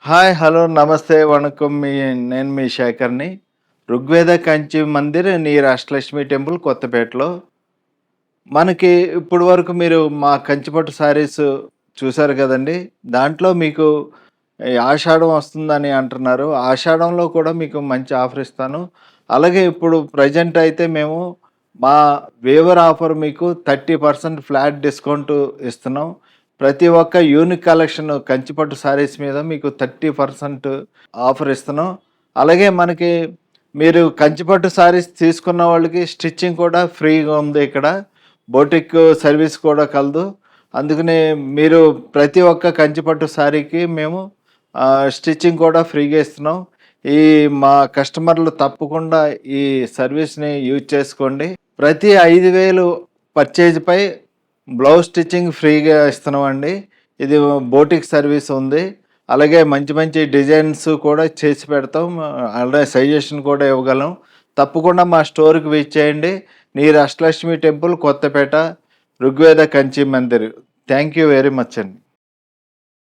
Hi! Hello! నమస్తే, వణకం. నేను మీ శేఖర్‌ని. ఋగ్వేద కంచి మందిర్ నియర్ అష్టలక్ష్మి టెంపుల్ కొత్తపేటలో. మనకి ఇప్పటి వరకు మీరు మా కంచిపట్టు శారీస్ చూసారు కదండీ! దాంట్లో మీకు ఈ ఆషాఢం వస్తుందని అంటున్నారు. ఆషాఢంలో కూడా మీకు మంచి ఆఫర్ ఇస్తాను. అలాగే ఇప్పుడు ప్రెజెంట్ అయితే మేము మా వేవర్ ఆఫర్ మీకు 30% ఫ్లాట్ డిస్కౌంట్ ఇస్తున్నాం. ప్రతి ఒక్క యూనిక్ కలెక్షన్ కంచిపట్టు శారీస్ మీద మీకు 30% ఆఫర్ ఇస్తున్నాం. అలాగే మనకి మీరు కంచిపట్టు శారీస్ తీసుకున్న వాళ్ళకి స్టిచ్చింగ్ కూడా ఫ్రీగా ఉంది ఇక్కడ. బోటిక్ సర్వీస్ కూడా కలదు. అందుకనే మీరు ప్రతి ఒక్క కంచిపట్టు శారీకి మేము స్టిచ్చింగ్ కూడా ఫ్రీగా ఇస్తున్నాం. ఈ మా కస్టమర్లు తప్పకుండా ఈ సర్వీస్‌ని యూజ్ చేసుకోండి. ప్రతి 5,000 పర్చేజ్‌పై బ్లౌజ్ స్టిచ్చింగ్ ఫ్రీగా ఇస్తున్నామండి. ఇది బోటిక్ సర్వీస్ ఉంది. అలాగే మంచి మంచి డిజైన్స్ కూడా చేసి పెడతాం. అలాగే సజెషన్ కూడా ఇవ్వగలం. తప్పకుండా మా స్టోర్‌కి విచ్చేయండి. Near Ashtalakshmi temple Kothapet, Rigveda Kanchi Mandir. Thank you very much అండి.